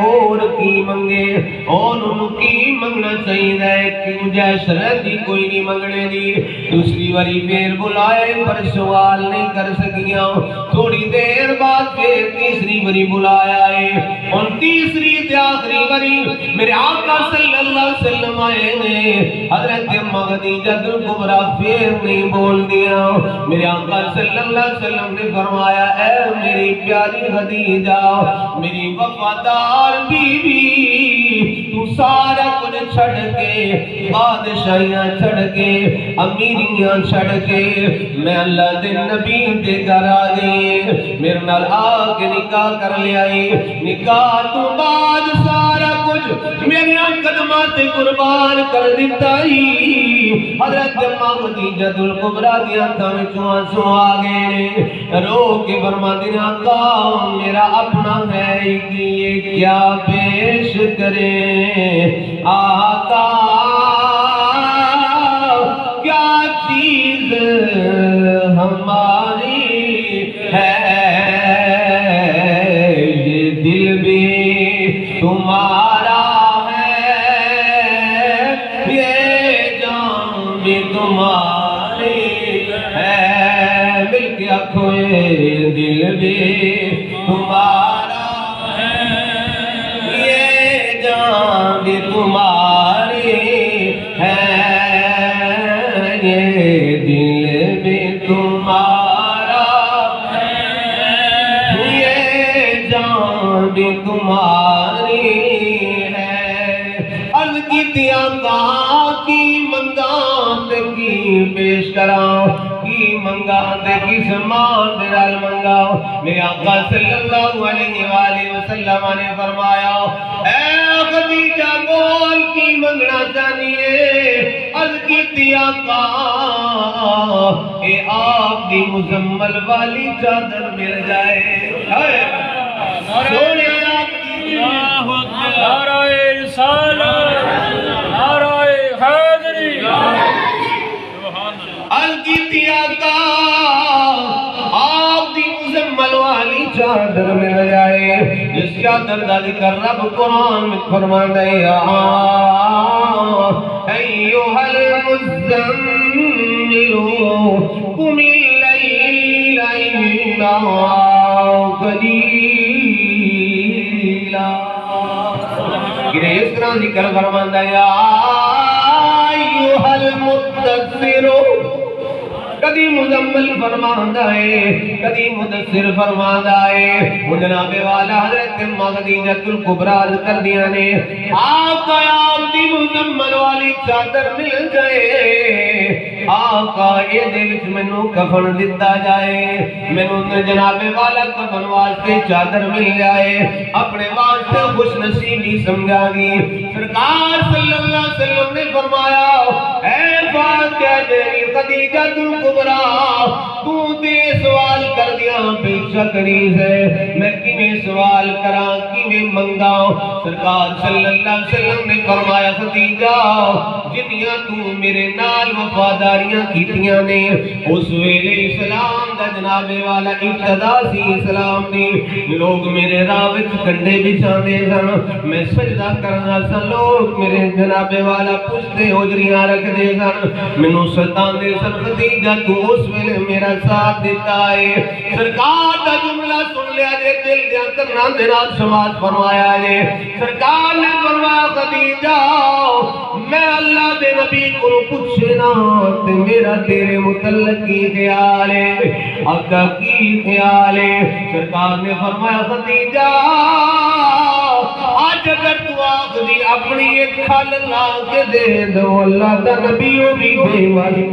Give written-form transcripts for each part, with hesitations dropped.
اور کی منگے اور ان کی منگنا چاہیے کیوں جیسے رہتی کوئی نہیں منگنے دی دوسری وری پھر بلائے پر سوال نہیں کر سکیاں تھوڑی دیر بعد پھر تیسری وری بلایا ہے اور تیسری آخری وری میرے آقا صلی اللہ علیہ وسلم آئے نے حضرت خدیجہ الکبریٰ پھر نہیں بول دیا میرے آقا صلی اللہ علیہ وسلم نے فرمایا اے میری پیاری خدیجہ میری وفادار بی بی تو سارا کچھ چھڑ کے بادشاہیاں چھڑ کے امیریاں چھڑ کے میں اللہ دے نبی دے گھر آ گئی میرے نال آ کے نکاح کر لیا نکاح تو بعد سارا کچھ میرے قدمات قربان کر دیتا ہی حضرت خدیجہ الکبریٰ دی آنکھاں میں آنسو آ گئے رو کے فرماتی آقا میرا اپنا ہے کہ یہ کیا پیش کریں آقا کیا چیز ہماری ہے یہ دل بھی تمہارا ہے یہ جان بھی تمہاری ہے مل کے آنکھوں یہ دل بھی تمہارا تمہاری ہے یہ دل بھی تمہارا ہے یہ جان بھی تمہاری ہے عرض کی تیا کہاں کی منگان کی پیش کراؤ کی منگان کی سمان درال منگاؤ میرے آقا صلی اللہ علیہ وآلہ وسلم نے فرمایا اے خدیجہ بول کی منگنا چاہیے عرض کی تیا کا اے آپ کی مزمل والی چادر مل جائے سونے آپ کی نعرہ رسالت نعرہ حیدری عرض کی تیا کا آپ کی مزمل والی چادر مل جائے جس چادر کا ذکر رب قرآن میں فرماتا ہے ایھا المزمل قم اللیل الا قلیلا اس طرح ذکر فرماتا ہے ایھا المدثر کدی مزمل فرماندہ ہے کدی مدثر فرماندہ ہے وہ جناب والا حضرت خدیجہ الکبریٰ کر دیا نے آقا آپ دی مزمل والی چادر مل جائے آقا یہ دے وچ مینوں کفن دتا جائے مینوں جناب والا کفن واسطے چادر مل جائے اپنے واسطے خوش نصیبی سمجھا گی سرکار صلی اللہ علیہ وسلم نے فرمایا اے فاطمہ میری خدیجہ الکبریٰ تو تے سوال کر دیا بے شک ہے میں کیویں سوال کراں کیویں منگاں سرکار صلی اللہ علیہ وسلم نے فرمایا خدیجہ جنیاں تو میرے نال وفاداریاں کیتیاں نے اس ویلے اسلام دا جناب والا ابتدا سی اسلام دی لوگ میرے راہ وچ کنڈے بچھاندے سن میں سجدہ کرنا سن لوگ میرے جناب والا پشتے ہوجریاں رکھ دے سن مینوں ستاندے سن خدیجہ تو اس ویلے میرا ساتھ دیتا ہے سرکار دا جملہ سن لیا جے دل دیا کرنا میرا سماعت فرمایا جے سرکار نے فرمایا خدیجہ میں اللہ دے نبی کو پوچھنا تے میرا تیرے متعلق کی خیال ہے آقا کی خیال ہے سرکار نے فرمایا خدیجہ آج اگر تو آخری اپنی ایک کھال لا کے دے دو اللہ دا نبی ہو بھی دے والی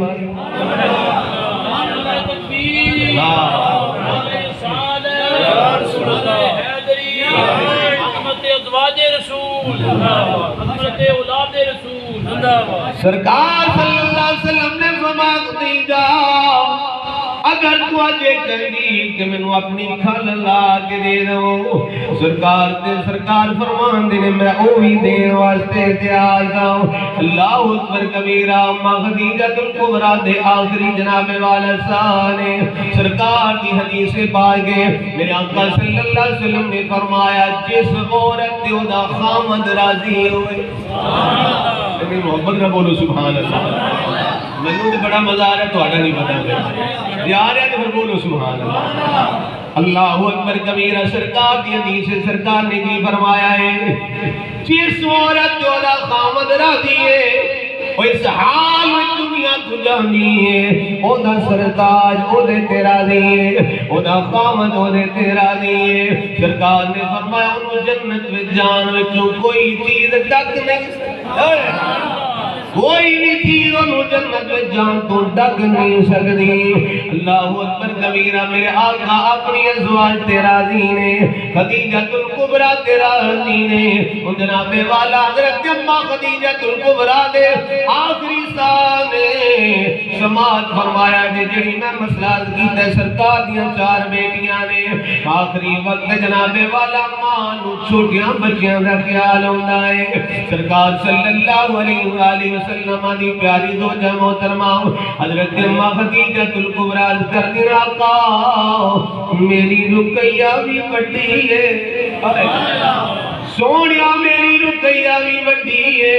سرکار صلی اللہ علیہ وسلم نے فرمایا خدیجہ اگر تو اجے کہندی کہ مینوں اپنی کھل لا کے دے دو، سرکار فرمان دے نے میں او بھی دین واسطے تیار ہوں۔ اللہ اکبر کبیرہ۔ اما خدیجہ الکبریٰ دے آخری جناب والا سانے سرکار کی حدیث پاک ہے، میرے آقا صلی اللہ علیہ وسلم نے فرمایا جس عورت تے دا خامد راضی ہوئے، میری محبت نہ بولو سبحان اللہ، مجھے تو بڑا مزہ آ رہا ہے تو نہیں پتا یار ہے تو پھر بولو سبحان اللہ۔ اللہ اکبر کبیرہ۔ سرکار کی حدیث سے سرکار نے کی فرمایا ہے جس عورت جو دا خامد راضی ہے وہ اس حال میں دنیا کو جانی ہے، او دا سرتاج او دے تیرا دیئے، او دا خامد او دے تیرا دیئے۔ سرکار نے فرمایا انہوں جنت میں جان وچوں کوئی چیز ڈک نہیں، کوئی بھی چیز انہوں جنت میں جان تو ڈک نہیں سکتی۔ اللہ اکبر کبیرہ۔ میرے آقا اپنی ازواج تیرا دینے، خدیجہ الکبریٰ تیرا دینے، ان جناب والا حضرت اما خدیجہ الکبریٰ دے آخری سانے سماعت فرمایا جے جڑی میں مسئلہ کیتا ہے سرکار دیاں 4 بیٹیاں نے، آخری وقت جناب والا ماں نو چھوٹیاں بچیاں دا خیال ہوندا ہے۔ سرکار صلی اللہ علیہ وآلہ وسلم دی پیاری زوجہ محترمہ حضرت اما خدیجہ الکبریٰ کردی آقا میری رقیہ بھی بڑی ہے، سونیا میری رقیہ بھی بڑی ہے،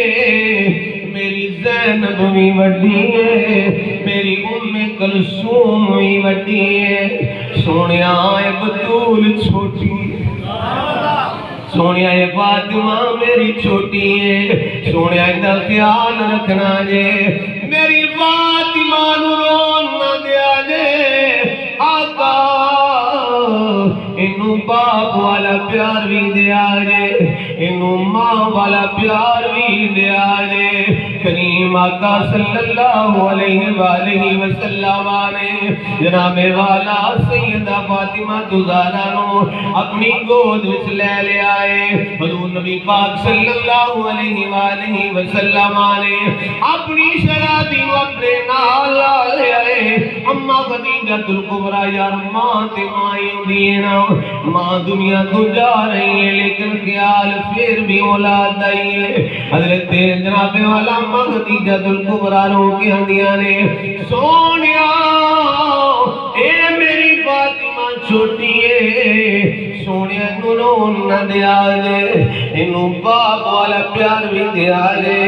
میری زینب بھی بڑی ہے، میری ام کلثوم بھی بڑی ہے، سونیا بطول چھوٹی ہے، سونیا فاطمہ میری چھوٹی ہے، سونیا دا خیال رکھنا جے، میری فاطمہ نو رون نہ دیا جے، آقا انہوں باپ والا پیار بھی دیا جے، انہوں ماں والا پیار بھی دیا جے۔ کریم آقا صلی اللہ علیہ وآلہ وسلم نے جناب والا سیدہ فاطمہ زہرا نو اپنی گود وچ لے لے آئے۔ حضور نبی پاک صلی اللہ علیہ وآلہ وسلم نے اپنی شہزادی نو اپنے نال لے آئے۔ اما خدیجہ الکبریٰ یار ماں تے مائی ہوندی ہے نا، ماں دنیا تو جا رہی ہے لیکن خیال پھر بھی اولاد آئی ہے۔ حضرت جناب والا اما خدیجہ الکبریٰ رو کے ہندیاں نے سونیا اے میری فاطمہ چھوٹی ہے، سونیا انہوں رون نہ دیا جے، انہوں باپ والا پیار بھی دیا جے،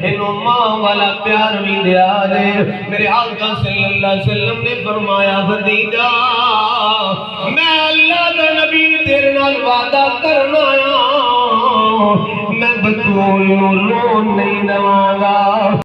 انہوں ماں والا پیار بھی دیا جے۔ میرے آقا صلی اللہ علیہ وسلم نے فرمایا خدیجہ میں اللہ کا نبی تیرے نال وعدہ کرنا ہے میں بطول نو رون نہیں دواں گا۔